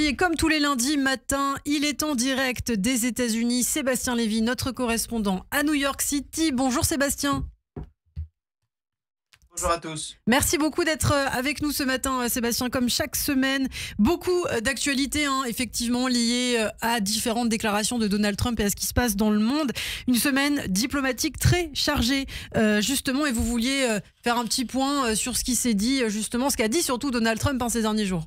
lundi et comme tous les lundis matins, il est en direct des États-Unis. Sébastien Lévy, notre correspondant à New York City. Bonjour Sébastien. Bonjour à tous. Merci beaucoup d'être avec nous ce matin, Sébastien. Comme chaque semaine, beaucoup d'actualités, effectivement, liées à différentes déclarations de Donald Trump et à ce qui se passe dans le monde. Une semaine diplomatique très chargée, justement, et vous vouliez faire un petit point sur ce qui s'est dit, justement, ce qu'a dit surtout Donald Trump ces derniers jours.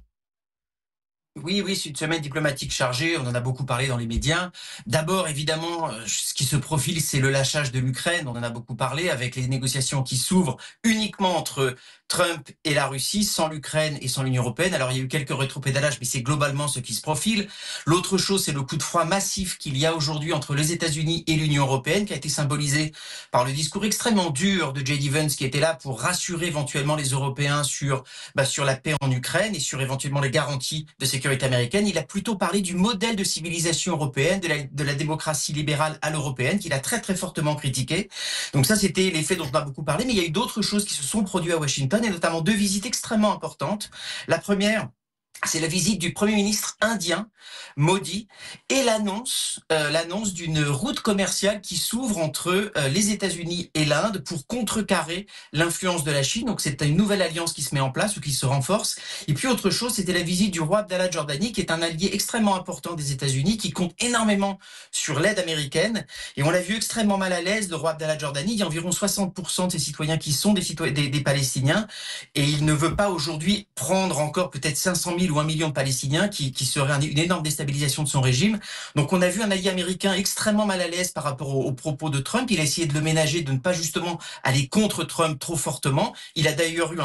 Oui, c'est une semaine diplomatique chargée, on en a beaucoup parlé dans les médias. D'abord, évidemment, ce qui se profile, c'est le lâchage de l'Ukraine, on en a beaucoup parlé, avec les négociations qui s'ouvrent uniquement entre Trump et la Russie, sans l'Ukraine et sans l'Union européenne. Alors, il y a eu quelques rétropédalages, mais c'est globalement ce qui se profile. L'autre chose, c'est le coup de froid massif qu'il y a aujourd'hui entre les États-Unis et l'Union européenne, qui a été symbolisé par le discours extrêmement dur de J.D. Vance, qui était là pour rassurer éventuellement les Européens sur la paix en Ukraine et sur éventuellement les garanties de sécurité américaine. Il a plutôt parlé du modèle de civilisation européenne, de la démocratie libérale à l'européenne, qu'il a très très fortement critiqué. Donc ça, c'était les faits dont on a beaucoup parlé, mais il y a eu d'autres choses qui se sont produites à Washington, et notamment deux visites extrêmement importantes. La première, c'est la visite du Premier ministre indien, Modi, et l'annonce d'une route commerciale qui s'ouvre entre les États-Unis et l'Inde pour contrecarrer l'influence de la Chine. Donc c'est une nouvelle alliance qui se met en place ou qui se renforce. Et puis autre chose, c'était la visite du roi Abdallah de Jordanie, qui est un allié extrêmement important des États-Unis, qui compte énormément sur l'aide américaine. Et on l'a vu extrêmement mal à l'aise, le roi Abdallah de Jordanie. Il y a environ 60% de ses citoyens qui sont des Palestiniens. Et il ne veut pas aujourd'hui prendre encore peut-être 500 000 ou 1 million de Palestiniens, qui serait une énorme déstabilisation de son régime. Donc on a vu un allié américain extrêmement mal à l'aise par rapport aux propos de Trump. Il a essayé de le ménager, de ne pas justement aller contre Trump trop fortement. Il a d'ailleurs eu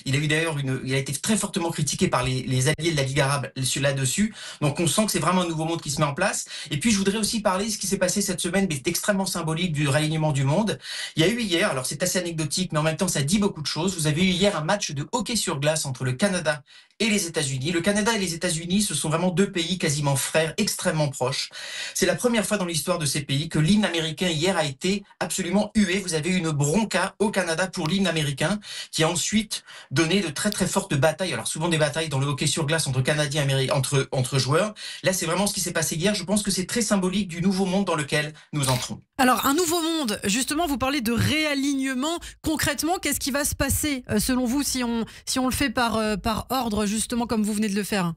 il a été très fortement critiqué par les alliés de la Ligue arabe là-dessus. Donc on sent que c'est vraiment un nouveau monde qui se met en place. Et puis je voudrais aussi parler de ce qui s'est passé cette semaine, mais c'est extrêmement symbolique du réalignement du monde. Il y a eu hier, alors c'est assez anecdotique, mais en même temps ça dit beaucoup de choses. Vous avez eu hier un match de hockey sur glace entre le Canada et les États-Unis. Le Canada et les États-Unis, ce sont vraiment deux pays quasiment frères, extrêmement proches. C'est la première fois dans l'histoire de ces pays que l'hymne américain hier a été absolument hué. Vous avez eu une bronca au Canada pour l'hymne américain, qui a ensuite donné de très très fortes batailles. Alors souvent des batailles dans le hockey sur glace entre Canadiens et Américains, entre joueurs. Là, c'est vraiment ce qui s'est passé hier. Je pense que c'est très symbolique du nouveau monde dans lequel nous entrons. Alors, un nouveau monde, justement, vous parlez de réalignement. Concrètement, qu'est-ce qui va se passer, selon vous, si on le fait par ordre, justement, comme vous venez de le faire ?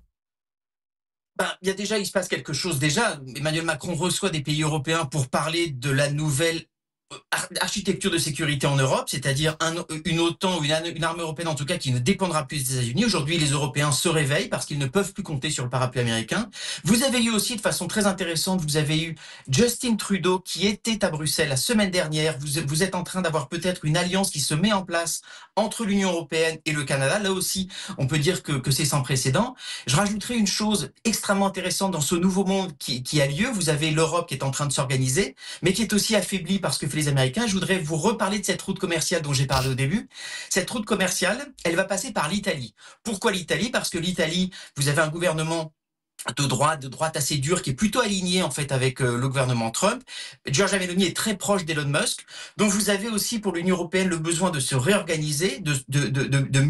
Il se passe quelque chose déjà. Emmanuel Macron reçoit des pays européens pour parler de la nouvelle architecture de sécurité en Europe, c'est-à-dire une OTAN ou une armée européenne en tout cas qui ne dépendra plus des États-Unis. Aujourd'hui, les Européens se réveillent parce qu'ils ne peuvent plus compter sur le parapluie américain. Vous avez eu aussi, de façon très intéressante, vous avez eu Justin Trudeau qui était à Bruxelles la semaine dernière. Vous êtes en train d'avoir peut-être une alliance qui se met en place entre l'Union européenne et le Canada. Là aussi, on peut dire que c'est sans précédent. Je rajouterai une chose extrêmement intéressante dans ce nouveau monde qui a lieu. Vous avez l'Europe qui est en train de s'organiser, mais qui est aussi affaiblie parce que les Américains. Je voudrais vous reparler de cette route commerciale dont j'ai parlé au début. Cette route commerciale, elle va passer par l'Italie. Pourquoi l'Italie ? Parce que l'Italie, vous avez un gouvernement de droite assez dur, qui est plutôt aligné en fait avec le gouvernement Trump. Giorgia Meloni est très proche d'Elon Musk. Donc vous avez aussi pour l'Union européenne le besoin de se réorganiser, de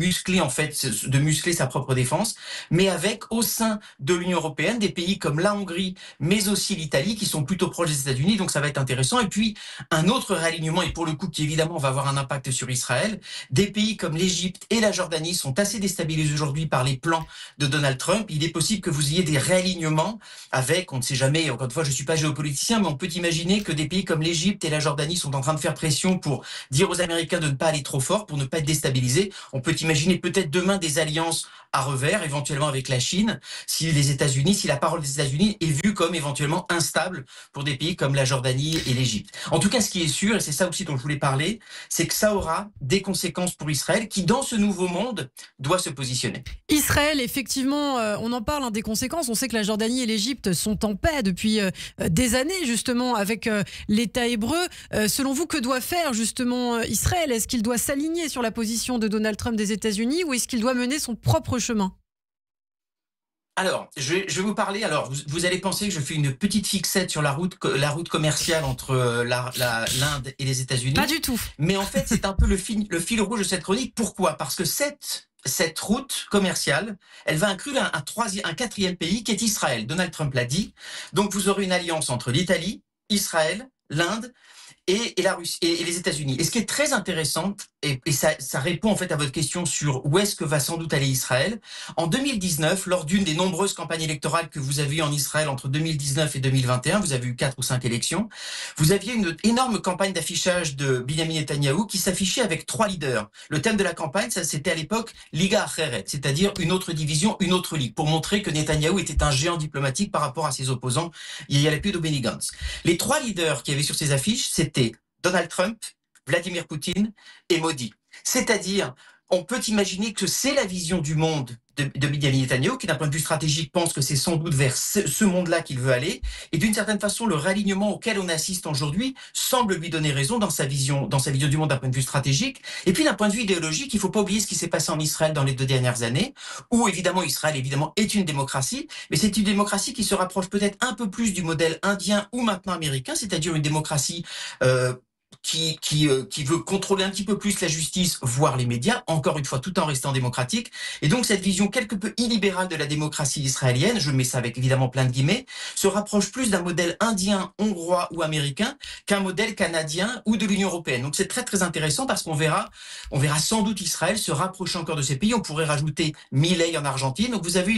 muscler sa propre défense, mais avec au sein de l'Union européenne des pays comme la Hongrie, mais aussi l'Italie, qui sont plutôt proches des États-Unis. Donc ça va être intéressant. Et puis un autre réalignement, et pour le coup qui évidemment va avoir un impact sur Israël, des pays comme l'Égypte et la Jordanie sont assez déstabilisés aujourd'hui par les plans de Donald Trump. Il est possible que vous ayez des réalignements avec, on ne sait jamais, encore une fois, je ne suis pas géopoliticien, mais on peut imaginer que des pays comme l'Égypte et la Jordanie sont en train de faire pression pour dire aux Américains de ne pas aller trop fort, pour ne pas être déstabilisés. On peut imaginer peut-être demain des alliances à revers, éventuellement avec la Chine, si la parole des États-Unis est vue comme éventuellement instable pour des pays comme la Jordanie et l'Égypte. En tout cas, ce qui est sûr, et c'est ça aussi dont je voulais parler, c'est que ça aura des conséquences pour Israël, qui dans ce nouveau monde doit se positionner. Israël, effectivement, on en parle des conséquences. On sait que la Jordanie et l'Égypte sont en paix depuis des années, justement, avec l'État hébreu. Selon vous, que doit faire, justement, Israël ? Est-ce qu'il doit s'aligner sur la position de Donald Trump des États-Unis ou est-ce qu'il doit mener son propre chemin ? Alors, je vais vous parler. Alors, vous allez penser que je fais une petite fixette sur la route commerciale entre l'Inde et les États-Unis. Pas du tout. Mais en fait, c'est un peu le fil rouge de cette chronique. Pourquoi ? Parce que cette cette route commerciale, elle va inclure un quatrième pays qui est Israël. Donald Trump l'a dit. Donc vous aurez une alliance entre l'Italie, Israël, l'Inde et la Russie et les États-Unis. Et ce qui est très intéressant, et ça répond en fait à votre question sur où est-ce que va sans doute aller Israël. En 2019, lors d'une des nombreuses campagnes électorales que vous avez eues en Israël entre 2019 et 2021, vous avez eu 4 ou 5 élections, vous aviez une énorme campagne d'affichage de Benjamin Netanyahou qui s'affichait avec 3 leaders. Le thème de la campagne, ça c'était à l'époque Liga Acheret, c'est-à-dire une autre division, une autre ligue, pour montrer que Netanyahou était un géant diplomatique par rapport à ses opposants, Yair Lapid ou Benny Gantz. Les 3 leaders qui avaient sur ces affiches, c'était Donald Trump, Vladimir Poutine et Modi. C'est-à-dire, on peut imaginer que c'est la vision du monde de Benjamin Netanyahou, qui d'un point de vue stratégique pense que c'est sans doute vers ce monde-là qu'il veut aller, et d'une certaine façon, le réalignement auquel on assiste aujourd'hui semble lui donner raison dans sa vision du monde d'un point de vue stratégique. Et puis d'un point de vue idéologique, il ne faut pas oublier ce qui s'est passé en Israël dans les 2 dernières années, où évidemment Israël est une démocratie, mais c'est une démocratie qui se rapproche peut-être un peu plus du modèle indien ou maintenant américain, c'est-à-dire une démocratie qui veut contrôler un petit peu plus la justice, voire les médias, encore une fois, tout en restant démocratique. Et donc, cette vision quelque peu illibérale de la démocratie israélienne, je mets ça avec évidemment plein de guillemets, se rapproche plus d'un modèle indien, hongrois ou américain qu'un modèle canadien ou de l'Union européenne. Donc, c'est très, très intéressant parce qu'on verra sans doute Israël se rapprocher encore de ces pays. On pourrait rajouter Milei en Argentine. Donc, vous avez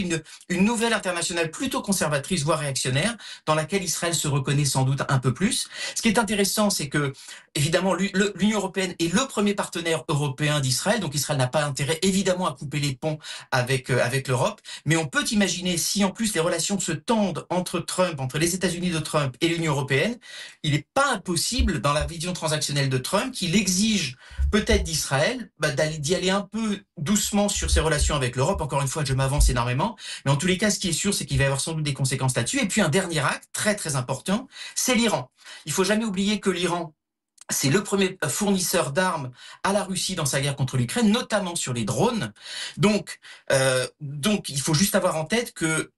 une nouvelle internationale plutôt conservatrice, voire réactionnaire, dans laquelle Israël se reconnaît sans doute un peu plus. Ce qui est intéressant, c'est que évidemment, l'Union européenne est le premier partenaire européen d'Israël, donc Israël n'a pas intérêt évidemment à couper les ponts avec l'Europe, mais on peut imaginer si en plus les relations se tendent entre les États-Unis de Trump et l'Union européenne, il n'est pas impossible dans la vision transactionnelle de Trump qu'il exige peut-être d'Israël d'y aller un peu doucement sur ses relations avec l'Europe. Encore une fois, je m'avance énormément, mais en tous les cas, ce qui est sûr, c'est qu'il va y avoir sans doute des conséquences là-dessus. Et puis un dernier acte très très important, c'est l'Iran. Il faut jamais oublier que l'Iran, c'est le premier fournisseur d'armes à la Russie dans sa guerre contre l'Ukraine, notamment sur les drones. Donc, il faut juste avoir en tête que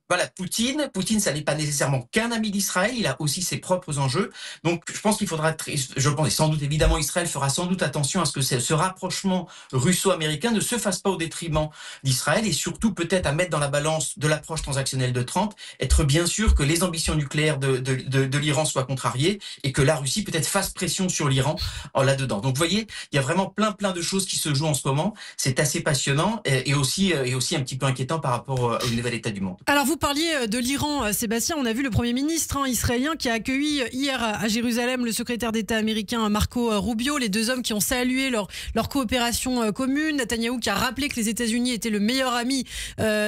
voilà, Poutine, ça n'est pas nécessairement qu'un ami d'Israël, il a aussi ses propres enjeux. Donc, je pense qu'il faudra, je pense, et sans doute, évidemment, Israël fera sans doute attention à ce que ce rapprochement russo-américain ne se fasse pas au détriment d'Israël et surtout peut-être à mettre dans la balance de l'approche transactionnelle de Trump, être bien sûr que les ambitions nucléaires de l'Iran soient contrariées et que la Russie peut-être fasse pression sur l'Iran là-dedans. Donc, vous voyez, il y a vraiment plein de choses qui se jouent en ce moment. C'est assez passionnant et aussi un petit peu inquiétant par rapport au nouvel état du monde. Alors, vous parliez de l'Iran, Sébastien. On a vu le Premier ministre israélien qui a accueilli hier à Jérusalem le secrétaire d'État américain Marco Rubio, les 2 hommes qui ont salué leur coopération commune. Netanyahou qui a rappelé que les États-Unis étaient le meilleur ami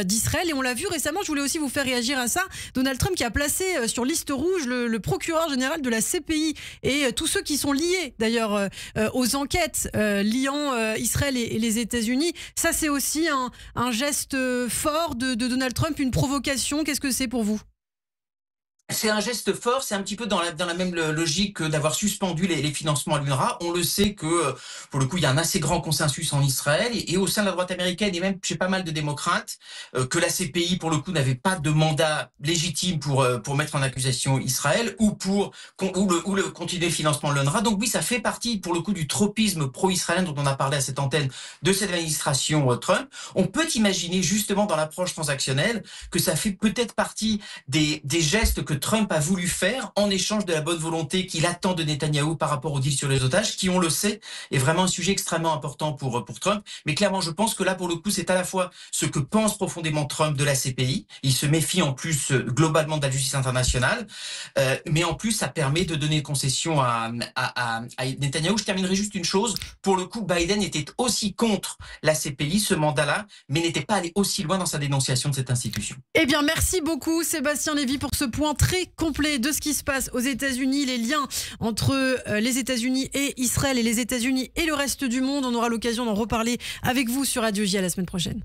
d'Israël. Et on l'a vu récemment, je voulais aussi vous faire réagir à ça, Donald Trump qui a placé sur liste rouge le procureur général de la CPI et tous ceux qui sont liés d'ailleurs aux enquêtes liant Israël et les États-Unis. Ça, c'est aussi un geste fort de Donald Trump, une provocation. Qu'est-ce que c'est pour vous ? C'est un geste fort, c'est un petit peu dans la même logique que d'avoir suspendu les financements à l'UNRWA. On le sait que, pour le coup, il y a un assez grand consensus en Israël et au sein de la droite américaine et même chez pas mal de démocrates, que la CPI, pour le coup, n'avait pas de mandat légitime pour mettre en accusation Israël ou le continuer financement de l'UNRWA. Donc oui, ça fait partie, pour le coup, du tropisme pro-israélien dont on a parlé à cette antenne de cette administration Trump. On peut imaginer, justement, dans l'approche transactionnelle, que ça fait peut-être partie des gestes que Trump a voulu faire en échange de la bonne volonté qu'il attend de Netanyahou par rapport au deal sur les otages, qui, on le sait, est vraiment un sujet extrêmement important pour Trump. Mais clairement, je pense que là, pour le coup, c'est à la fois ce que pense profondément Trump de la CPI. Il se méfie en plus globalement de la justice internationale. Mais en plus, ça permet de donner concession à Netanyahou. Je terminerai juste une chose. Pour le coup, Biden était aussi contre la CPI, ce mandat-là, mais n'était pas allé aussi loin dans sa dénonciation de cette institution. Eh bien, merci beaucoup, Sébastien Lévy, pour ce point très complet de ce qui se passe aux États-Unis, les liens entre les États-Unis et Israël et les États-Unis et le reste du monde. On aura l'occasion d'en reparler avec vous sur Radio J. À la semaine prochaine.